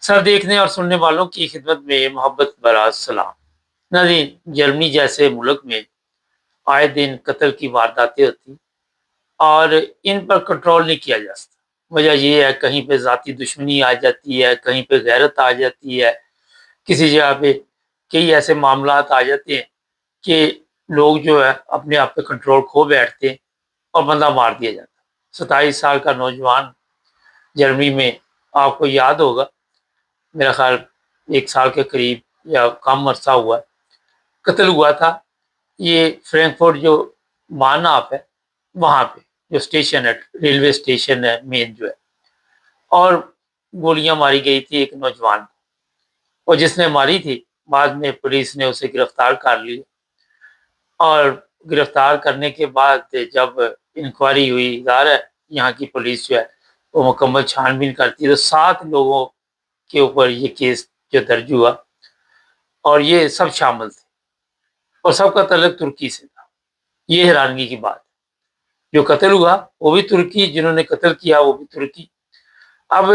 سر دیکھنے اور سننے والوں کی خدمت میں محبت برا سلام۔ ناظرین، جرمنی جیسے ملک میں آئے دن قتل کی وارداتیں ہوتی اور ان پر کنٹرول نہیں کیا جا سکتا۔ وجہ یہ ہے کہیں پہ ذاتی دشمنی آ جاتی ہے، کہیں پہ غیرت آ جاتی ہے، کسی جگہ پہ کئی ایسے معاملات آ جاتے ہیں کہ لوگ جو ہے اپنے آپ پہ کنٹرول کھو بیٹھتے ہیں اور بندہ مار دیا جاتا ہے۔ 27 سال کا نوجوان جرمنی میں، آپ کو یاد ہوگا، میرا خیال 1 سال کے قریب یا کم عرصہ ہوا قتل ہوا تھا۔ یہ فرینکفرٹ جو ماناف ہے وہاں پہ جو اسٹیشن ہے، ریلوے اسٹیشن ہے مین جو ہے، اور گولیاں ماری گئی تھی ایک نوجوان کو، اور جس نے ماری تھی بعد میں پولیس نے اسے گرفتار کر لی، اور گرفتار کرنے کے بعد جب انکوائری ہوئی، ظاہر ہے یہاں کی پولیس جو ہے وہ مکمل چھان بین کرتی ہے، تو 7 لوگوں کے اوپر یہ کیس جو درج ہوا اور یہ سب شامل تھے اور سب کا تعلق ترکی سے تھا۔ یہ حیرانگی کی بات ہے، جو قتل ہوا وہ بھی ترکی، جنہوں نے قتل کیا وہ بھی ترکی۔ اب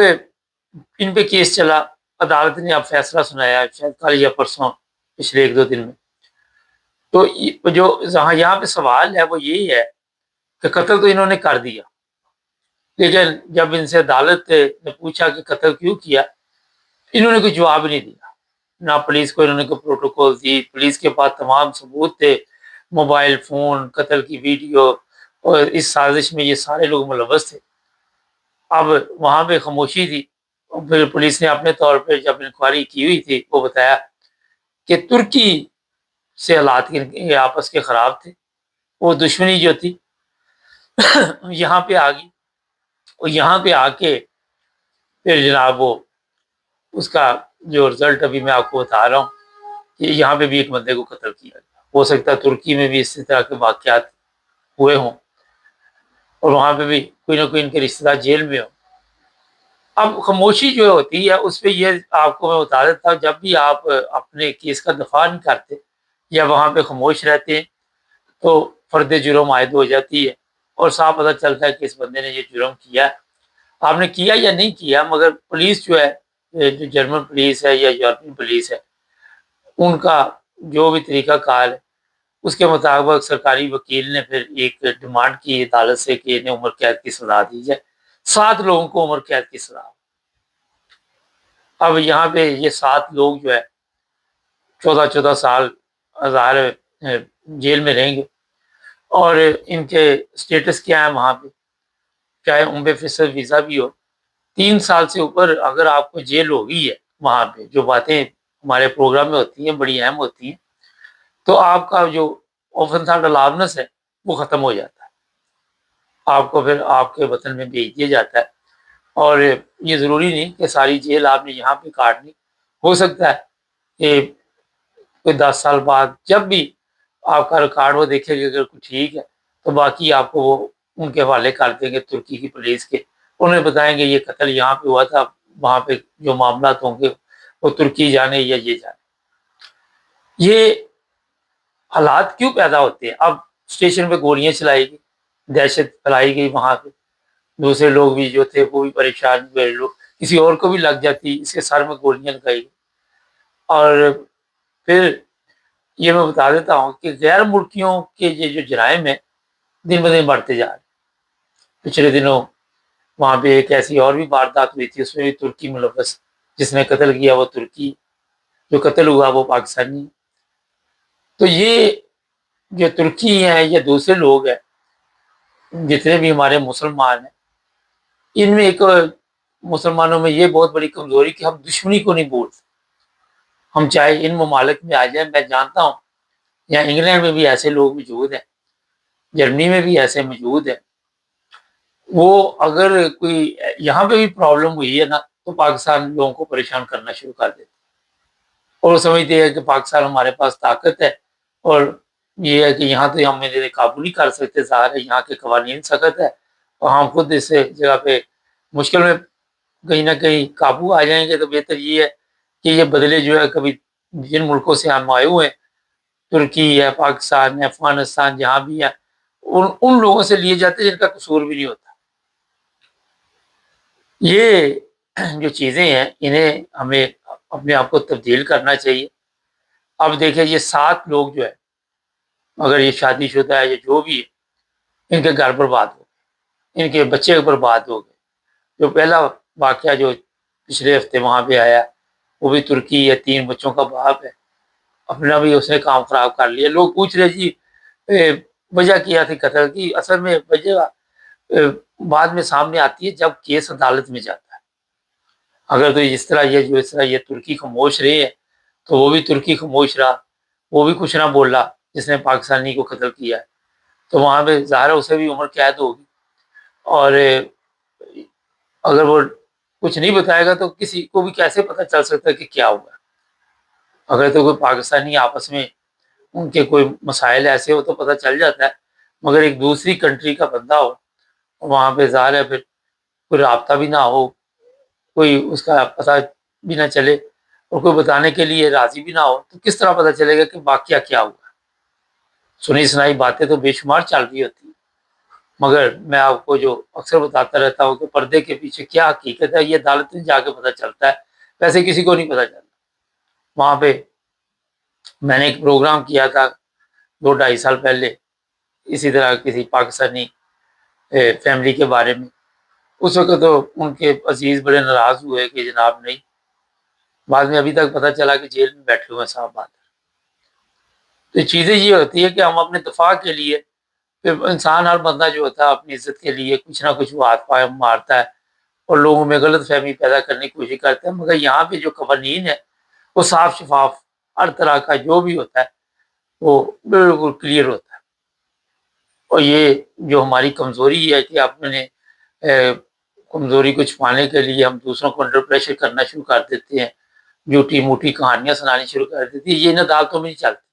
ان پہ کیس چلا، عدالت نے اب فیصلہ سنایا شاید کل یا پرسوں، پچھلے 1-2 دن میں۔ تو جو یہاں پہ سوال ہے وہ یہی ہے کہ قتل تو انہوں نے کر دیا، لیکن جب ان سے عدالت نے پوچھا کہ قتل کیوں کیا، انہوں نے کوئی جواب نہیں دیا۔ نہ پولیس کو انہوں نے کوئی پروٹوکول دی، پولیس کے پاس تمام ثبوت تھے، موبائل فون، قتل کی ویڈیو، اور اس سازش میں یہ سارے لوگ ملوث تھے۔ اب وہاں پہ خاموشی تھی، اور پھر پولیس نے اپنے طور پہ جب انکوائری کی ہوئی تھی وہ بتایا کہ ترکی سے حالات کے آپس کے خراب تھے، وہ دشمنی جو تھی یہاں پہ آ گئی، اور یہاں پہ آ کے پھر جناب وہ اس کا جو رزلٹ ابھی میں آپ کو بتا رہا ہوں کہ یہاں پہ بھی ایک بندے کو قتل کیا گیا۔ ہو سکتا ہے ترکی میں بھی اسی طرح کے واقعات ہوئے ہوں اور وہاں پہ بھی کوئی نہ کوئی ان کے رشتہ دار جیل میں ہو۔ اب خاموشی جو ہوتی ہے اس پہ یہ آپ کو میں بتا دیتا ہوں، جب بھی آپ اپنے کیس کا دفاع نہیں کرتے یا وہاں پہ خاموش رہتے ہیں تو فرد جرم عائد ہو جاتی ہے اور صاف پتہ چلتا ہے کہ اس بندے نے یہ جرم کیا ہے۔ آپ نے کیا یا نہیں کیا، مگر پولیس جو ہے، جو جرمن پولیس ہے یا یورپین پولیس ہے، ان کا جو بھی طریقہ کار ہے اس کے مطابق سرکاری وکیل نے پھر ایک ڈیمانڈ کی عدالت سے کہ انہیں عمر قید کی سزا دی جائے۔ 7 لوگوں کو عمر قید کی سزا۔ اب یہاں پہ یہ 7 لوگ جو ہے 14 سال ظاہر جیل میں رہیں گے، اور ان کے سٹیٹس کیا ہے وہاں پہ، چاہے عمر فیصد ویزا بھی ہو، 3 سال سے اوپر اگر آپ کو جیل ہو گئی ہے وہاں پہ، جو باتیں ہمارے پروگرام میں ہوتی ہیں بڑی اہم ہوتی ہیں، تو آپ کا جو اوفنسڈ الاؤنس ہے وہ ختم ہو جاتا ہے، آپ کو پھر آپ کے وطن میں بھیج دیا جاتا ہے۔ اور یہ ضروری نہیں کہ ساری جیل آپ نے یہاں پہ کاٹنی، ہو سکتا ہے کہ کوئی 10 سال بعد جب بھی آپ کا ریکارڈ وہ دیکھے گا اگر کچھ ٹھیک ہے تو باقی آپ کو وہ ان کے حوالے کر دیں گے ترکی کی پولیس کے، انہیں بتائیں گے یہ قتل یہاں پہ ہوا تھا، وہاں پہ جو معاملات ہوں گے وہ ترکی جانے یا یہ جانے۔ یہ حالات کیوں پیدا ہوتے ہیں؟ اب اسٹیشن پہ گولیاں چلائی گئی، دہشت پھیلائی گئی، وہاں پہ دوسرے لوگ بھی جو تھے وہ بھی پریشان ہوئے، لوگ کسی اور کو بھی لگ جاتی، اس کے سر میں گولیاں لگائی گئی۔ اور پھر یہ میں بتا دیتا ہوں کہ غیر ملکیوں کے یہ جو جرائم ہیں دن بدن بڑھتے جا رہے ہیں۔ پچھلے دنوں وہاں پہ ایک ایسی اور بھی واردات ہوئی تھی، اس میں بھی ترکی ملوث، جس نے قتل کیا وہ ترکی، جو قتل ہوا وہ پاکستانی۔ تو یہ جو ترکی ہیں یا دوسرے لوگ ہیں، جتنے بھی ہمارے مسلمان ہیں، ان میں ایک مسلمانوں میں یہ بہت بڑی کمزوری کہ ہم دشمنی کو نہیں بولتے۔ ہم چاہے ان ممالک میں آ جائیں، میں جانتا ہوں یا انگلینڈ میں بھی ایسے لوگ موجود ہیں، جرمنی میں بھی ایسے موجود ہیں، وہ اگر کوئی یہاں پہ بھی پرابلم ہوئی ہے نا تو پاکستان لوگوں کو پریشان کرنا شروع کر دیتے اور وہ سمجھتے ہیں کہ پاکستان ہمارے پاس طاقت ہے، اور یہ ہے کہ یہاں تو ہم انہیں قابو نہیں کر سکتے، ظاہر ہے یہاں کے قوانین سخت ہے اور ہم خود اس جگہ پہ مشکل میں کہیں نہ کہیں قابو آ جائیں گے، تو بہتر یہ ہے کہ یہ بدلے جو ہے کبھی جن ملکوں سے ہم آئے ہوئے ہیں، ترکی ہے، پاکستان ہے، افغانستان، جہاں بھی ہے، ان لوگوں سے لیے جاتے ہیں جن کا قصور بھی نہیں ہوتا۔ یہ جو چیزیں ہیں انہیں ہمیں اپنے آپ کو تبدیل کرنا چاہیے. اب دیکھیں یہ 7 لوگ جو ہے، اگر یہ شادی شدہ ہے یا جو بھی ہے، ان کے گھر برباد ہو گئے، ان کے بچے برباد ہو گئے. جو پہلا واقعہ جو پچھلے ہفتے وہاں پہ آیا، وہ بھی ترکی ہے، 3 بچوں کا باپ ہے، اپنا بھی اس نے کام خراب کر لیا. لوگ پوچھ رہے جی وجہ کیا تھی قتل کی؟ اصل میں وجہ بعد میں سامنے آتی ہے جب کیس عدالت میں جاتا ہے. اگر تو اس طرح یہ ترکی خاموش رہے ہے تو وہ بھی ترکی خاموش رہا، وہ بھی کچھ نہ بولا جس نے پاکستانی کو قتل کیا ہے، تو وہاں پہ ظاہر اسے بھی عمر قید ہوگی. اور اگر وہ کچھ نہیں بتائے گا تو کسی کو بھی کیسے پتہ چل سکتا ہے کہ کیا ہوا. اگر تو کوئی پاکستانی آپس میں ان کے کوئی مسائل ایسے ہو تو پتہ چل جاتا ہے، مگر ایک دوسری کنٹری کا بندہ ہو، وہاں پہ ظاہر ہے پھر کوئی رابطہ بھی نہ ہو، کوئی اس کا پتہ بھی نہ چلے، اور کوئی بتانے کے لیے راضی بھی نہ ہو، تو کس طرح پتہ چلے گا کہ واقعہ کیا ہوا. سنی سنائی باتیں تو بے شمار چل رہی ہوتی ہیں، مگر میں آپ کو جو اکثر بتاتا رہتا ہوں کہ پردے کے پیچھے کیا حقیقت ہے یہ عدالت میں جا کے پتہ چلتا ہے، ویسے کسی کو نہیں پتہ چلتا. وہاں پہ میں نے ایک پروگرام کیا تھا 2-2.5 سال پہلے، اسی طرح کسی پاکستانی فیملی کے بارے میں. اس وقت تو ان کے عزیز بڑے ناراض ہوئے کہ جناب نہیں، بعد میں ابھی تک پتہ چلا کہ جیل میں بیٹھے ہوئے ہیں صاحب. بات تو چیزیں یہ ہوتی ہے کہ ہم اپنے دفاع کے لیے، پھر انسان ہر بندہ جو ہوتا ہے اپنی عزت کے لیے کچھ نہ کچھ وہ ہاتھ پائے مارتا ہے اور لوگوں میں غلط فہمی پیدا کرنے کی کوشش کرتا ہے. مگر یہاں پہ جو قوانین ہے وہ صاف شفاف، ہر طرح کا جو بھی ہوتا ہے وہ بالکل کلیئر ہوتا ہے. اور یہ جو ہماری کمزوری ہے کہ اپنے کمزوری کو چھپانے کے لیے ہم دوسروں کو انڈر پریشر کرنا شروع کر دیتے ہیں، جھوٹی موٹی کہانیاں سنانی شروع کر دیتی ہے. یہ ان عدالتوں میں نہیں چلتی.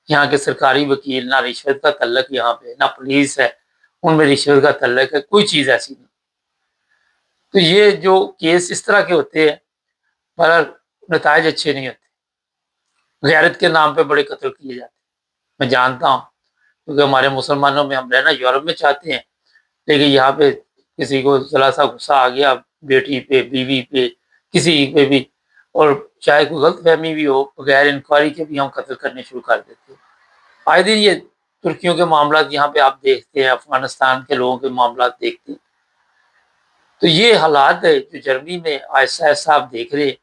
یہاں کے سرکاری وکیل، نہ رشوت کا تعلق یہاں پہ، نہ پولیس ہے ان میں رشوت کا تعلق ہے، کوئی چیز ایسی نہیں. تو یہ جو کیس اس طرح کے ہوتے ہیں پر نتائج اچھے نہیں ہوتے. غیرت کے نام پہ بڑے قتل کیے جاتے ہیں، میں جانتا ہوں، کیونکہ ہمارے مسلمانوں میں ہم رہنا یورپ میں چاہتے ہیں، لیکن یہاں پہ کسی کو ذرا سا غصہ آ گیا بیٹی پہ، بیوی پہ، کسی پہ بھی، اور چاہے کوئی غلط فہمی بھی ہو، بغیر انکوائری کے بھی ہم قتل کرنے شروع کر دیتے ہیں. آئے دن یہ ترکیوں کے معاملات یہاں پہ آپ دیکھتے ہیں، افغانستان کے لوگوں کے معاملات دیکھتے ہیں. تو یہ حالات ہے جو جرمنی میں آہستہ آہستہ آپ دیکھ رہے ہیں.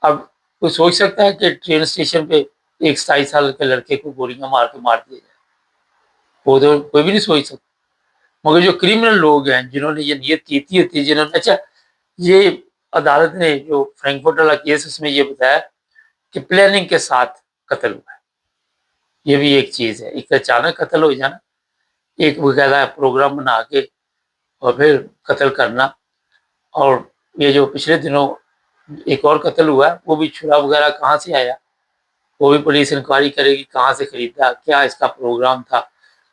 اب کوئی سوچ سکتا ہے کہ ٹرین اسٹیشن پہ ایک 27 سال کے لڑکے کو گولیاں مار کے مار دیا جائے؟ وہ تو کوئی بھی نہیں سوچ سکتا. مگر جو کرمنل لوگ ہیں جنہوں نے یہ نیت کی ہوتی، جنہوں نے، اچھا یہ عدالت نے جو فرینکفرٹ والا کیس اس میں یہ بتایا کہ پلاننگ کے ساتھ قتل ہوا ہے. یہ بھی ایک چیز ہے، ایک اچانک قتل ہو جانا، ایک باقاعدہ پروگرام بنا کے اور پھر قتل کرنا. اور یہ جو پچھلے دنوں ایک اور قتل ہوا ہے، وہ بھی چھرا وغیرہ کہاں سے آیا، وہ بھی پولیس انکوائری کرے گی کہاں سے خریدا، کیا اس کا پروگرام تھا.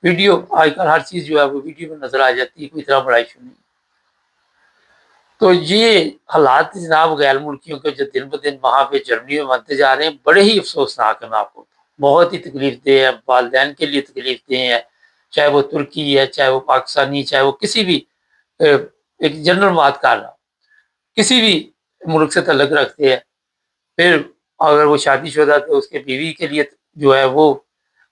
ویڈیو آج کل ہر چیز جو ہے وہ ویڈیو میں نظر آ جاتی ہے، کوئی اتنا بڑا ایشو نہیں. تو یہ حالات جناب غیر ملکیوں کے جو دن بدن وہاں پہ جرمنی میں بنتے جا رہے ہیں بڑے ہی افسوسناک ہیں. میں آپ کو بہت ہی تکلیف دہ ہے، والدین کے لیے تکلیف دہ ہے، چاہے وہ ترکی ہے، چاہے وہ پاکستانی، چاہے وہ کسی بھی ایک جنرل بات کر رہا ہوں، کسی بھی ملک سے تعلق رکھتے ہیں. پھر اگر وہ شادی شدہ تو اس کے بیوی کے لیے جو ہے وہ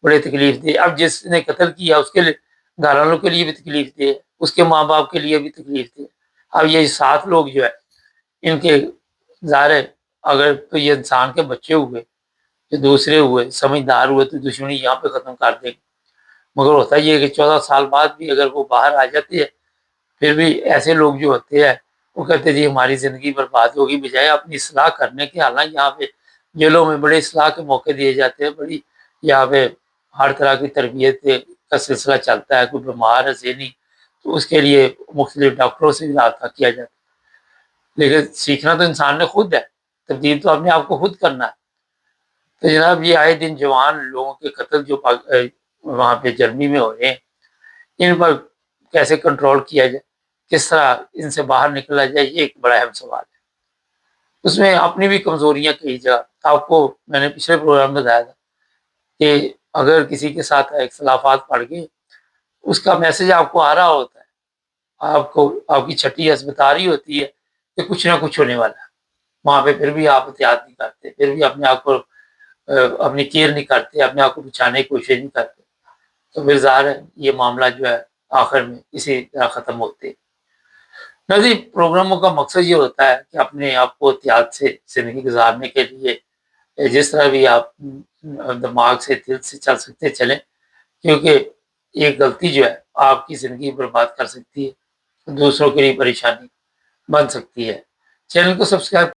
بڑے تکلیف دہ. اب جس نے قتل کیا اس کے گھر والوں کے لیے بھی تکلیف دہ، اس کے ماں باپ کے لیے بھی تکلیف دہ. اب یہ 7 لوگ جو ہے ان کے ظاہر ہے اگر تو یہ انسان کے بچے ہوئے، جو دوسرے ہوئے، سمجھدار ہوئے تو دشمنی یہاں پہ ختم کر دیں گے. مگر ہوتا یہ ہے کہ 14 سال بعد بھی اگر وہ باہر آ جاتے ہیں پھر بھی ایسے لوگ جو ہوتے ہیں وہ کہتے ہیں جی ہماری زندگی برباد ہوگی، بجائے اپنی اصلاح کرنے کے. حالانکہ یہاں پہ جیلوں میں بڑے اصلاح کے موقع دیے جاتے ہیں، بڑی یہاں پہ ہر طرح کی تربیت کا سلسلہ چلتا ہے. کوئی بیمار ہے ذہنی تو اس کے لیے مختلف ڈاکٹروں سے بھی رابطہ کیا جاتا ہے. لیکن سیکھنا تو انسان نے خود ہے، تبدیل تو اپنے آپ کو خود کرنا ہے. تو جناب یہ آئے دن جوان لوگوں کے قتل جو وہاں پہ جرمنی میں ہو رہے ہیں، ان پر کیسے کنٹرول کیا جائے، کس طرح ان سے باہر نکلا جائے، یہ ایک بڑا اہم سوال ہے. اس میں اپنی بھی کمزوریاں کئی جگہ آپ کو میں نے پچھلے پروگرام میں بتایا تھا کہ اگر کسی کے ساتھ اختلافات پڑ گئے، اس کا میسج آپ کو آ رہا ہوتا ہے، آپ کو آپ کی چھٹی حسب بتا رہی ہوتی ہے کہ کچھ نہ کچھ ہونے والا ہے، وہاں پہ پھر بھی آپ احتیاط نہیں کرتے، پھر بھی اپنے آپ کو اپنی کیئر نہیں کرتے، اپنے آپ کو بچانے کی کوشش نہیں کرتے، تو پھر ظاہر ہے یہ معاملہ جو ہے آخر میں اسی طرح ختم ہوتے۔ نظیر پروگراموں کا مقصد یہ ہوتا ہے کہ اپنے آپ کو احتیاط سے زندگی گزارنے کے لیے جس طرح بھی آپ دماغ سے دل سے چل سکتے چلیں، کیونکہ ایک غلطی جو ہے آپ کی زندگی برباد کر سکتی ہے، دوسروں کے لیے پریشانی بن سکتی ہے۔ چینل کو سبسکرائب